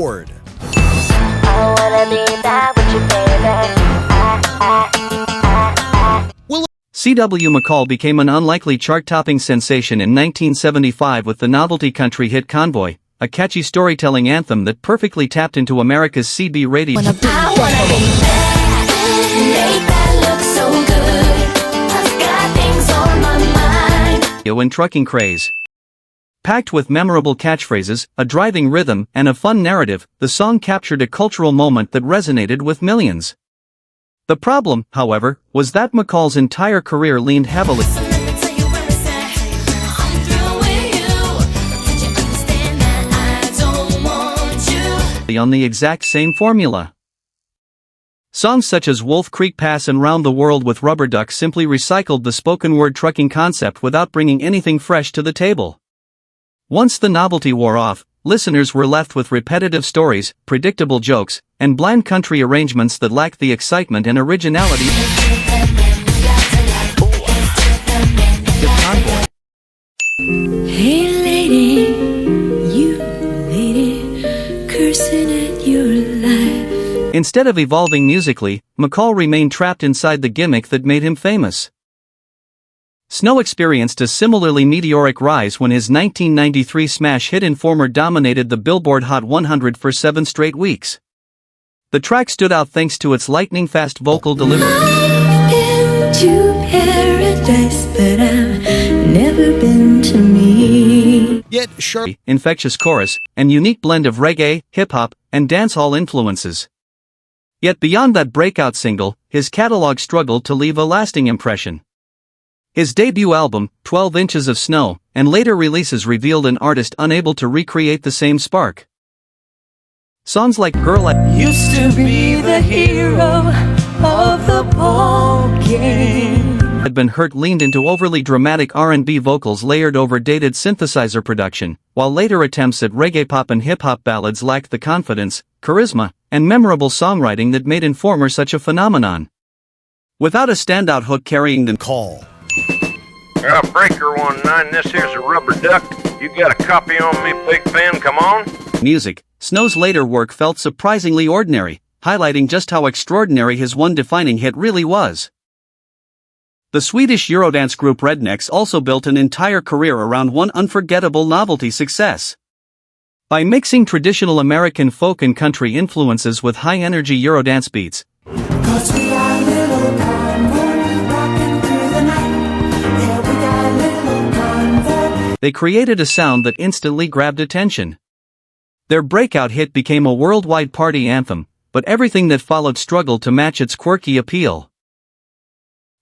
Word. I wanna be back with you, baby. C.W. McCall became an unlikely chart-topping sensation in 1975 with the novelty country hit Convoy, a catchy storytelling anthem that perfectly tapped into America's CB radio I wanna be back, make that look so good. I've got things on my mind. and trucking craze. Packed with memorable catchphrases, a driving rhythm, and a fun narrative, the song captured a cultural moment that resonated with millions. The problem, however, was that McCall's entire career leaned heavily on the exact same formula. Songs such as Wolf Creek Pass and Round the World with Rubber Duck simply recycled the spoken-word trucking concept without bringing anything fresh to the table. Once the novelty wore off, listeners were left with repetitive stories, predictable jokes, and bland country arrangements that lacked the excitement and originality of Convoy. Hey lady, you lady, cursing at your life. Instead of evolving musically, McCall remained trapped inside the gimmick that made him famous. Snow experienced a similarly meteoric rise when his 1993 smash hit Informer dominated the Billboard Hot 100 for 7 straight weeks. The track stood out thanks to its lightning-fast vocal delivery. I've been to paradise, but I've never been to me. Yet sharp, Infectious chorus, and unique blend of reggae, hip-hop, and dancehall influences. Yet beyond that breakout single, his catalog struggled to leave a lasting impression. His debut album, 12 Inches of Snow, and later releases revealed an artist unable to recreate the same spark. Songs like Girl I Used to be the hero of the ball game. Had Been Hurt leaned into overly dramatic R&B vocals layered over dated synthesizer production, while later attempts at reggae pop and hip-hop ballads lacked the confidence, charisma, and memorable songwriting that made Informer such a phenomenon. Without a standout hook carrying the call. Breaker 19, this here's a Rubber Duck. You got a copy on me, big fan, come on? music, Snow's later work felt surprisingly ordinary, highlighting just how extraordinary his one defining hit really was. The Swedish Eurodance group Rednecks also built an entire career around one unforgettable novelty success. By mixing traditional American folk and country influences with high-energy Eurodance beats, they created a sound that instantly grabbed attention. Their breakout hit became a worldwide party anthem, but everything that followed struggled to match its quirky appeal.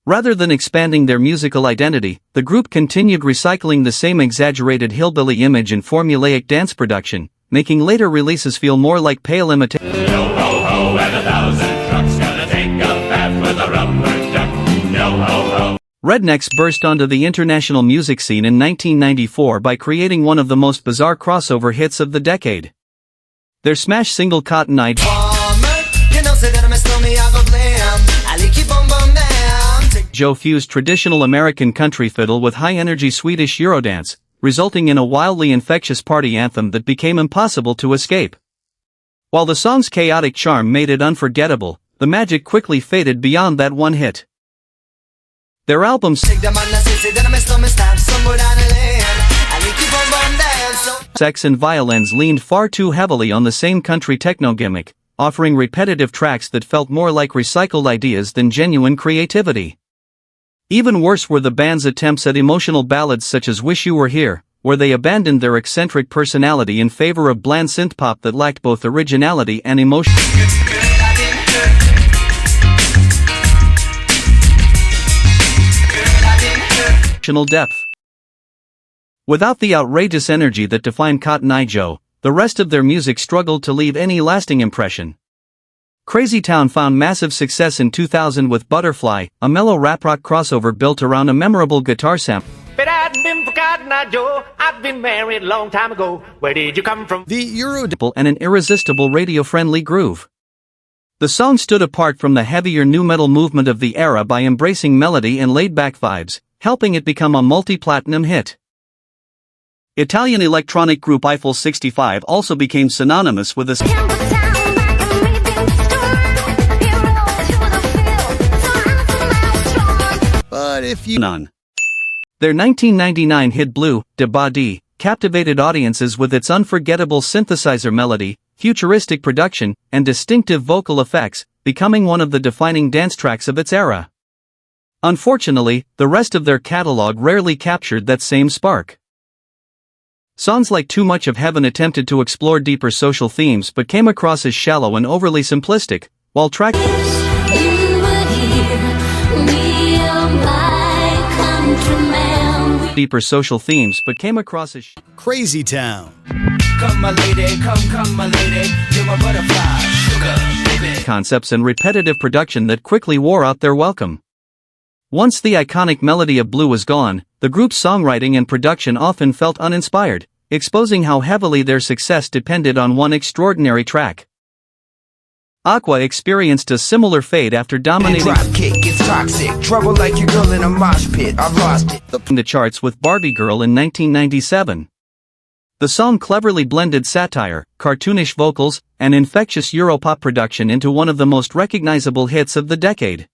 Rather than expanding their musical identity, the group continued recycling the same exaggerated hillbilly image and formulaic dance production, making later releases feel more like pale imitations. Yo ho ho, and 1,000 trucks gonna take a bath with a rubber duck. Yo ho ho. Rednecks burst onto the international music scene in 1994 by creating one of the most bizarre crossover hits of the decade. Their smash single Cotton Eye Joe fused traditional American country fiddle with high-energy Swedish Eurodance, resulting in a wildly infectious party anthem that became impossible to escape. While the song's chaotic charm made it unforgettable, the magic quickly faded beyond that one hit. Their albums Sex and Violins leaned far too heavily on the same country techno gimmick, offering repetitive tracks that felt more like recycled ideas than genuine creativity. Even worse were the band's attempts at emotional ballads such as Wish You Were Here, where they abandoned their eccentric personality in favor of bland synthpop that lacked both originality and emotion. Depth. Without the outrageous energy that defined Cotton Eye Joe, the rest of their music struggled to leave any lasting impression. Crazy Town found massive success in 2000 with Butterfly, a mellow rap-rock crossover built around a memorable guitar sample. But I hadn't been for Cotton Eye Joe, I've been married a long time ago. Where did you come from? The Eurodance And an irresistible radio-friendly groove. The song stood apart from the heavier nu metal movement of the era by embracing melody and laid-back vibes, helping it become a multi-platinum hit. Italian electronic group Eiffel 65 also became synonymous with a But if you none. Their 1999 hit Blue, de Body, captivated audiences with its unforgettable synthesizer melody, futuristic production, and distinctive vocal effects, becoming one of the defining dance tracks of its era. Unfortunately, the rest of their catalog rarely captured that same spark. Songs like Too Much of Heaven attempted to explore deeper social themes but came across as shallow and overly simplistic, while tracks deeper social themes but came across as Crazy Town. Come my lady, come my lady, you're my butterfly, sugar, baby. concepts and repetitive production that quickly wore out their welcome. Once the iconic melody of Blue was gone, the group's songwriting and production often felt uninspired, exposing how heavily their success depended on one extraordinary track. Aqua experienced a similar fate after dominating Drop kick, it's toxic, trouble like your girl in a mosh pit, I've lost it. the charts with Barbie Girl in 1997. The song cleverly blended satire, cartoonish vocals, and infectious Europop production into one of the most recognizable hits of the decade.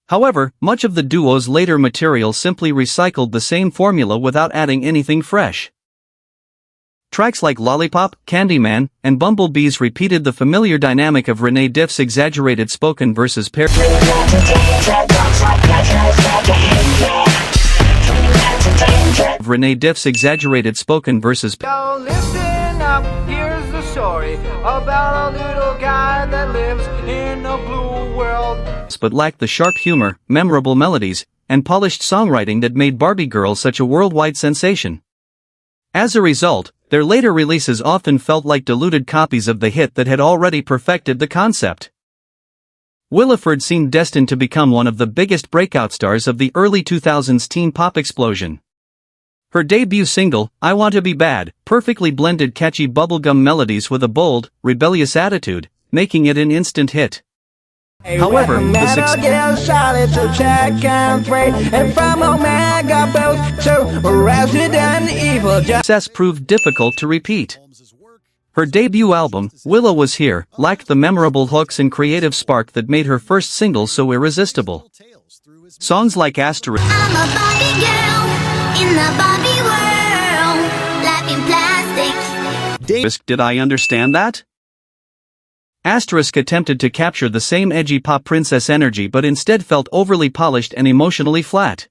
However, much of the duo's later material simply recycled the same formula without adding anything fresh. Tracks like Lollipop, Candyman, and Bumblebees repeated the familiar dynamic of Renee Diff's exaggerated spoken versus Yo, listen up, here's the story about a little guy that lives in a blue world. but lacked the sharp humor, memorable melodies, and polished songwriting that made Barbie Girl such a worldwide sensation. As a result, their later releases often felt like diluted copies of the hit that had already perfected the concept. Williford seemed destined to become one of the biggest breakout stars of the early 2000s teen pop explosion. Her debut single, I Want to Be Bad, perfectly blended catchy bubblegum melodies with a bold, rebellious attitude, making it an instant hit. However, the success proved difficult to repeat. Her debut album, Willow Was Here, lacked the memorable hooks and creative spark that made her first single so irresistible. Songs like Asterisk I'm a Barbie girl in the Barbie world, life in plastic. Did I understand that? Asterisk attempted to capture the same edgy pop princess energy but instead felt overly polished and emotionally flat.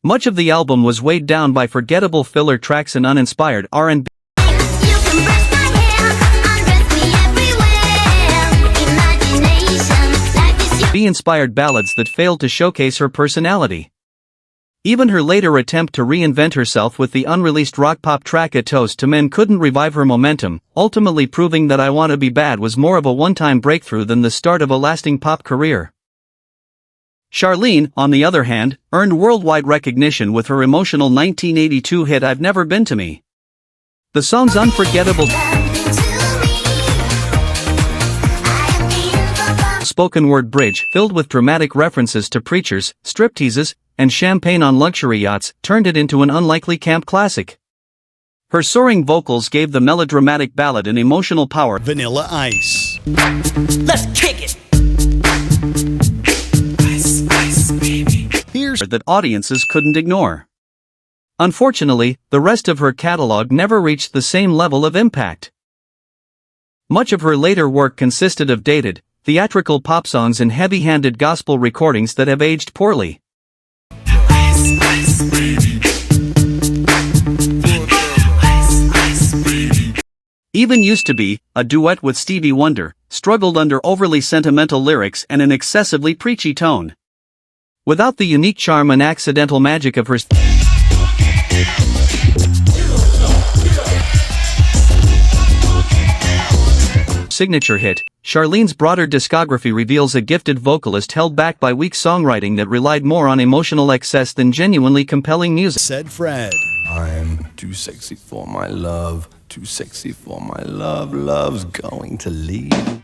Much of the album was weighed down by forgettable filler tracks and uninspired R&B. You can brush my hair, undress me everywhere. Imagination, life is your Inspired ballads that failed to showcase her personality. Even her later attempt to reinvent herself with the unreleased rock-pop track A Toast to Men couldn't revive her momentum, ultimately proving that I Want to Be Bad was more of a one-time breakthrough than the start of a lasting pop career. Charlene, on the other hand, earned worldwide recognition with her emotional 1982 hit I've Never Been to Me. The song's unforgettable spoken word bridge, filled with dramatic references to preachers, stripteases, and champagne on luxury yachts, turned it into an unlikely camp classic. Her soaring vocals gave the melodramatic ballad an emotional power. Vanilla Ice. Let's kick it! Ice, ice, baby. Here's That audiences couldn't ignore. Unfortunately, the rest of her catalog never reached the same level of impact. Much of her later work consisted of dated, theatrical pop songs and heavy-handed gospel recordings that have aged poorly. Ice, ice, baby. Ice, ice, baby. Even Used to Be, a duet with Stevie Wonder, struggled under overly sentimental lyrics and an excessively preachy tone. Without the unique charm and accidental magic of her signature hit, Charlene's broader discography reveals a gifted vocalist held back by weak songwriting that relied more on emotional excess than genuinely compelling music. Said Fred. I'm too sexy for my love, too sexy for my love, love's going to leave.